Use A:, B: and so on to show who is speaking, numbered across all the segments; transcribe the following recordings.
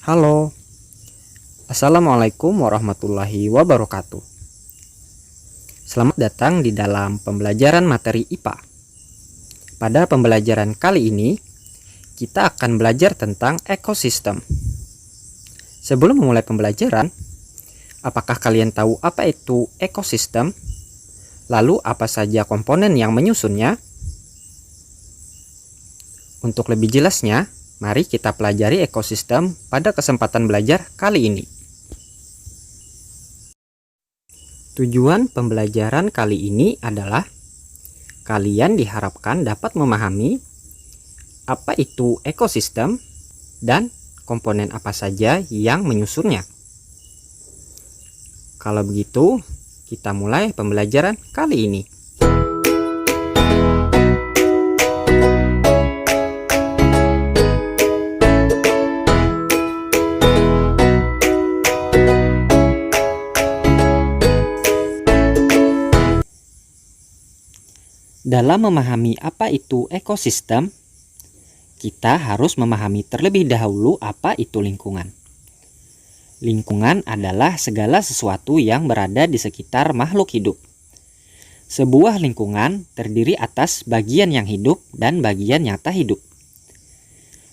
A: Halo, Assalamualaikum warahmatullahi wabarakatuh. Selamat datang di dalam pembelajaran materi IPA. Pada pembelajaran kali ini, kita akan belajar tentang ekosistem. Sebelum memulai pembelajaran, apakah kalian tahu apa itu ekosistem? Lalu apa saja komponen yang menyusunnya? Untuk lebih jelasnya, mari kita pelajari ekosistem pada kesempatan belajar kali ini. Tujuan pembelajaran kali ini adalah kalian diharapkan dapat memahami apa itu ekosistem dan komponen apa saja yang menyusunnya. Kalau begitu, kita mulai pembelajaran kali ini. Dalam memahami apa itu ekosistem, kita harus memahami terlebih dahulu apa itu lingkungan. Lingkungan adalah segala sesuatu yang berada di sekitar makhluk hidup. Sebuah lingkungan terdiri atas bagian yang hidup dan bagian yang tak hidup.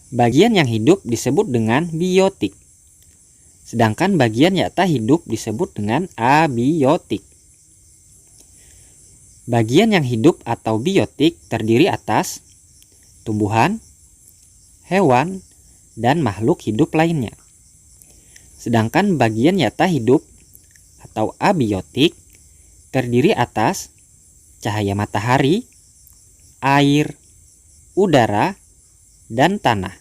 A: Bagian yang hidup disebut dengan biotik, sedangkan bagian yang tak hidup disebut dengan abiotik. Bagian yang hidup atau biotik terdiri atas tumbuhan, hewan, dan makhluk hidup lainnya. Sedangkan bagian yang tak hidup atau abiotik terdiri atas cahaya matahari, air, udara, dan tanah.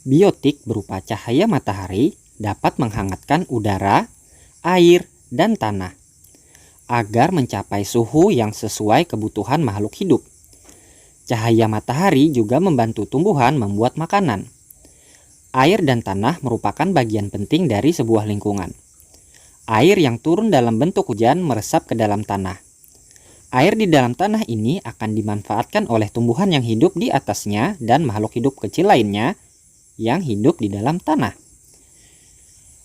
A: Biotik berupa cahaya matahari dapat menghangatkan udara, air, dan tanah agar mencapai suhu yang sesuai kebutuhan makhluk hidup. Cahaya matahari juga membantu tumbuhan membuat makanan. Air dan tanah merupakan bagian penting dari sebuah lingkungan. Air yang turun dalam bentuk hujan meresap ke dalam tanah. Air di dalam tanah ini akan dimanfaatkan oleh tumbuhan yang hidup di atasnya dan makhluk hidup kecil lainnya yang hidup di dalam tanah.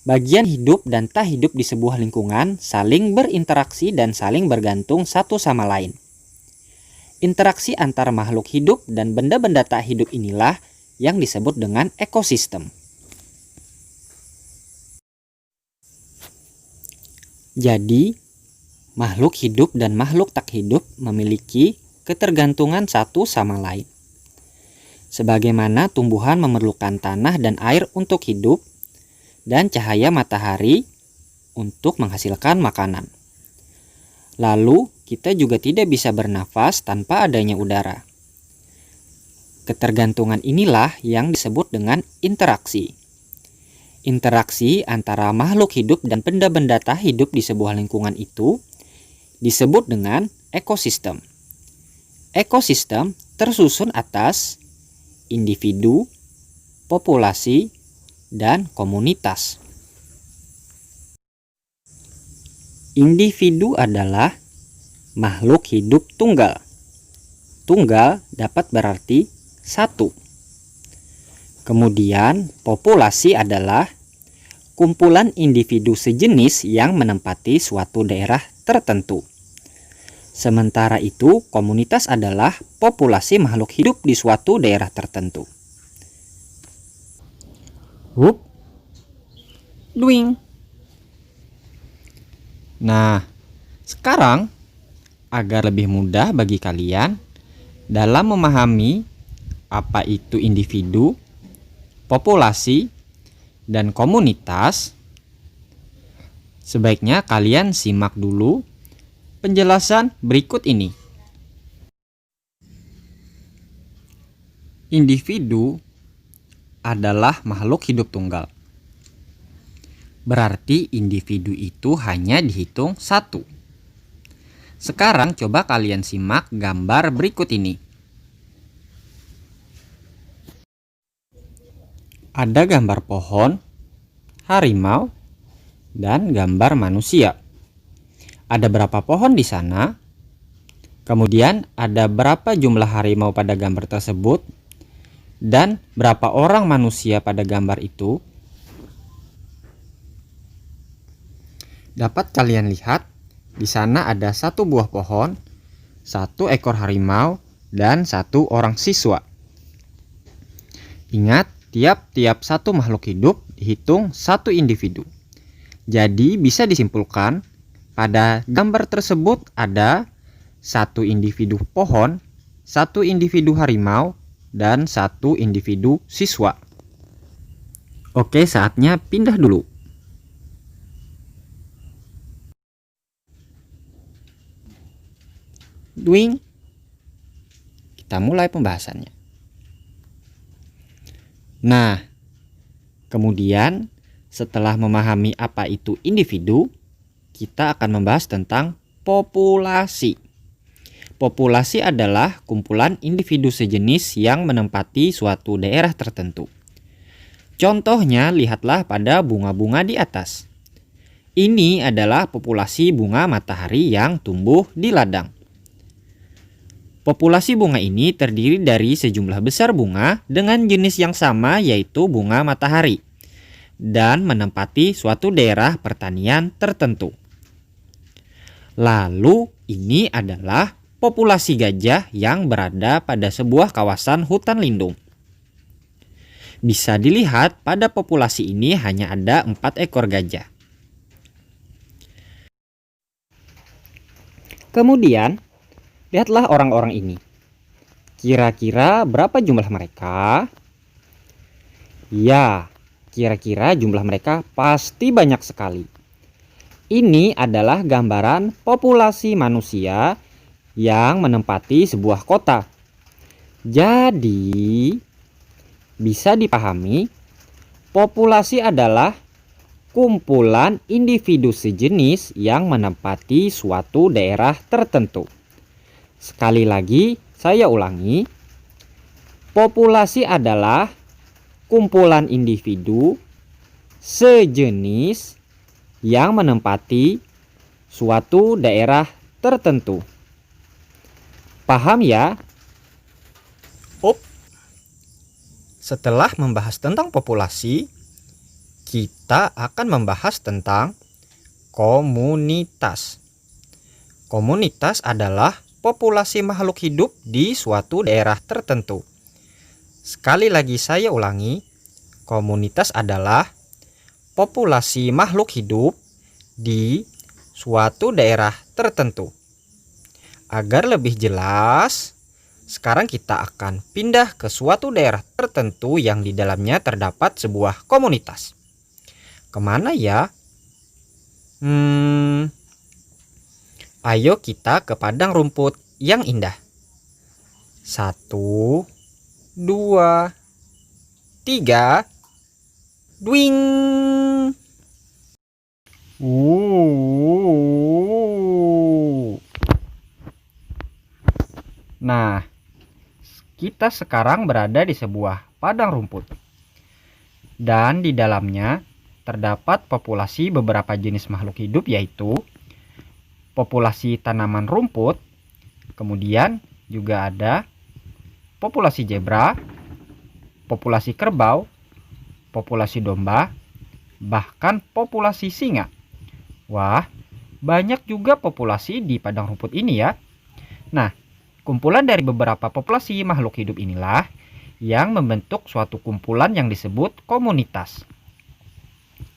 A: Bagian hidup dan tak hidup di sebuah lingkungan saling berinteraksi dan saling bergantung satu sama lain. Interaksi antara makhluk hidup dan benda-benda tak hidup inilah yang disebut dengan ekosistem. Jadi, makhluk hidup dan makhluk tak hidup memiliki ketergantungan satu sama lain. Sebagaimana tumbuhan memerlukan tanah dan air untuk hidup, dan cahaya matahari untuk menghasilkan makanan. Lalu, kita juga tidak bisa bernafas tanpa adanya udara. Ketergantungan inilah yang disebut dengan interaksi. Interaksi antara makhluk hidup dan benda-benda tak hidup di sebuah lingkungan itu disebut dengan ekosistem. Ekosistem tersusun atas individu, populasi, dan komunitas. Individu adalah makhluk hidup tunggal. Tunggal dapat berarti satu. Kemudian populasi adalah kumpulan individu sejenis yang menempati suatu daerah tertentu. Sementara itu, komunitas adalah populasi makhluk hidup di suatu daerah tertentu. Whoop. Doing. Nah, sekarang agar lebih mudah bagi kalian dalam memahami apa itu individu, populasi, dan komunitas, sebaiknya kalian simak dulu penjelasan berikut ini. Individu adalah makhluk hidup tunggal. Berarti individu itu hanya dihitung satu. Sekarang coba kalian simak gambar berikut ini. Ada gambar pohon, harimau, dan gambar manusia. Ada berapa pohon di sana? Kemudian ada berapa jumlah harimau pada gambar tersebut? Dan berapa orang manusia pada gambar itu? Dapat kalian lihat, di sana ada satu buah pohon, satu ekor harimau, dan satu orang siswa. Ingat, tiap-tiap satu makhluk hidup dihitung satu individu. Jadi bisa disimpulkan, pada gambar tersebut ada satu individu pohon, satu individu harimau, dan satu individu siswa. Oke, saatnya pindah dulu. Dwing. Kita mulai pembahasannya. Nah, kemudian setelah memahami apa itu individu, kita akan membahas tentang populasi. Populasi adalah kumpulan individu sejenis yang menempati suatu daerah tertentu. Contohnya, lihatlah pada bunga-bunga di atas. Ini adalah populasi bunga matahari yang tumbuh di ladang. Populasi bunga ini terdiri dari sejumlah besar bunga dengan jenis yang sama, yaitu bunga matahari, dan menempati suatu daerah pertanian tertentu. Lalu, ini adalah populasi gajah yang berada pada sebuah kawasan hutan lindung. Bisa dilihat pada populasi ini hanya ada 4 ekor gajah. Kemudian, lihatlah orang-orang ini. Kira-kira berapa jumlah mereka? Ya, kira-kira jumlah mereka pasti banyak sekali. Ini adalah gambaran populasi manusia yang menempati sebuah kota. Jadi, bisa dipahami, populasi adalah kumpulan individu sejenis yang menempati suatu daerah tertentu. Sekali lagi, saya ulangi. Populasi adalah kumpulan individu sejenis yang menempati suatu daerah tertentu. Paham ya? Setelah membahas tentang populasi, kita akan membahas tentang komunitas. Komunitas adalah populasi makhluk hidup di suatu daerah tertentu. Sekali lagi saya ulangi, komunitas adalah populasi makhluk hidup di suatu daerah tertentu. Agar lebih jelas, sekarang kita akan pindah ke suatu daerah tertentu yang di dalamnya terdapat sebuah komunitas. Kemana ya? Ayo kita ke padang rumput yang indah. 1, 2, 3. Dwing. Nah, kita sekarang berada di sebuah padang rumput. Dan di dalamnya terdapat populasi beberapa jenis makhluk hidup, yaitu populasi tanaman rumput, kemudian juga ada populasi zebra, populasi kerbau, populasi domba, bahkan populasi singa. Wah, banyak juga populasi di padang rumput ini ya. Nah, kumpulan dari beberapa populasi makhluk hidup inilah yang membentuk suatu kumpulan yang disebut komunitas.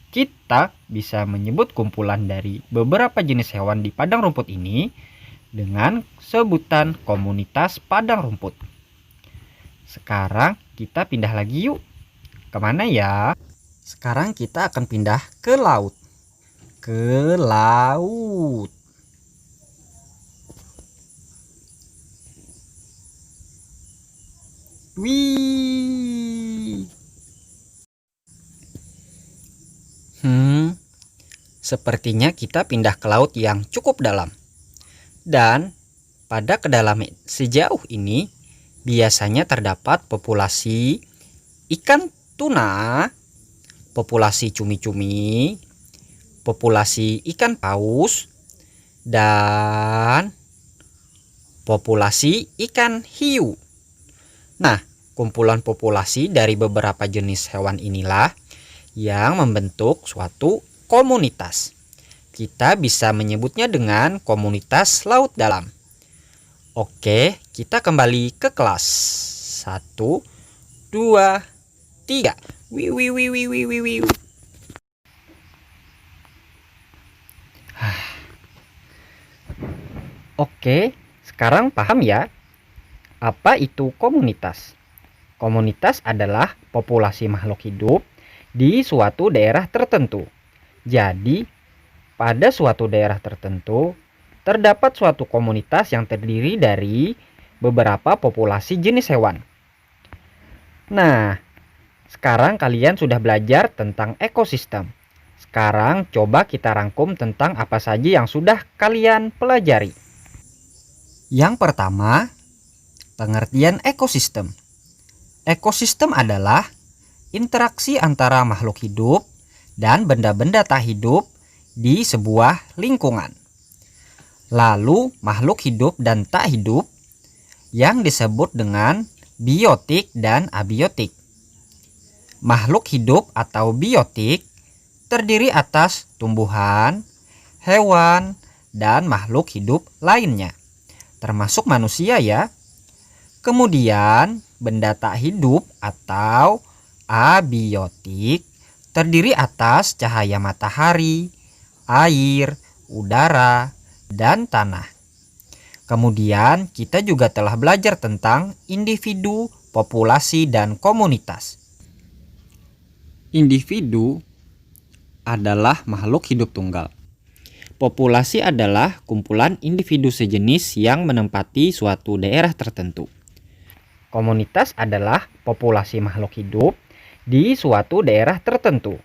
A: Kita bisa menyebut kumpulan dari beberapa jenis hewan di padang rumput ini dengan sebutan komunitas padang rumput. Sekarang kita pindah lagi yuk. Kemana ya? Sekarang kita akan pindah ke laut. Ke laut. Wih. Sepertinya kita pindah ke laut yang cukup dalam. Dan pada kedalaman sejauh ini biasanya terdapat populasi ikan tuna, populasi cumi-cumi, populasi ikan paus, dan populasi ikan hiu. Nah, Kumpulan populasi dari beberapa jenis hewan inilah yang membentuk suatu komunitas. Kita bisa menyebutnya dengan komunitas laut dalam. Oke, kita kembali ke kelas. 1, 2, 3. Wih. Oke, sekarang paham ya? Apa itu komunitas? Komunitas adalah populasi makhluk hidup di suatu daerah tertentu. Jadi, pada suatu daerah tertentu, terdapat suatu komunitas yang terdiri dari beberapa populasi jenis hewan. Nah, sekarang kalian sudah belajar tentang ekosistem. Sekarang coba kita rangkum tentang apa saja yang sudah kalian pelajari. Yang pertama, pengertian ekosistem. Ekosistem adalah interaksi antara makhluk hidup dan benda-benda tak hidup di sebuah lingkungan. Lalu, makhluk hidup dan tak hidup yang disebut dengan biotik dan abiotik. Makhluk hidup atau biotik terdiri atas tumbuhan, hewan, dan makhluk hidup lainnya, termasuk manusia ya. Kemudian, benda tak hidup atau abiotik terdiri atas cahaya matahari, air, udara, dan tanah. Kemudian, kita juga telah belajar tentang individu, populasi, dan komunitas. Individu adalah makhluk hidup tunggal. Populasi adalah kumpulan individu sejenis yang menempati suatu daerah tertentu. Komunitas adalah populasi makhluk hidup di suatu daerah tertentu.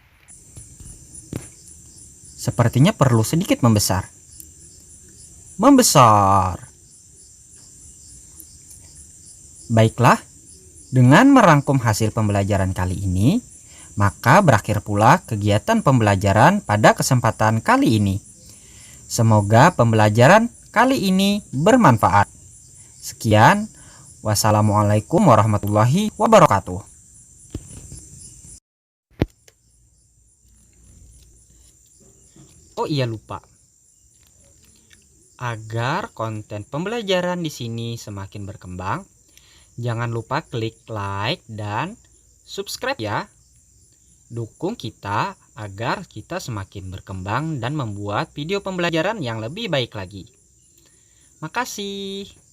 A: Sepertinya perlu sedikit membesar. Baiklah, dengan merangkum hasil pembelajaran kali ini, maka berakhir pula kegiatan pembelajaran pada kesempatan kali ini. Semoga pembelajaran kali ini bermanfaat. Sekian, wassalamualaikum warahmatullahi wabarakatuh. Oh iya, lupa. Agar konten pembelajaran di sini semakin berkembang, jangan lupa klik like dan subscribe ya. Dukung kita agar kita semakin berkembang dan membuat video pembelajaran yang lebih baik lagi. Makasih.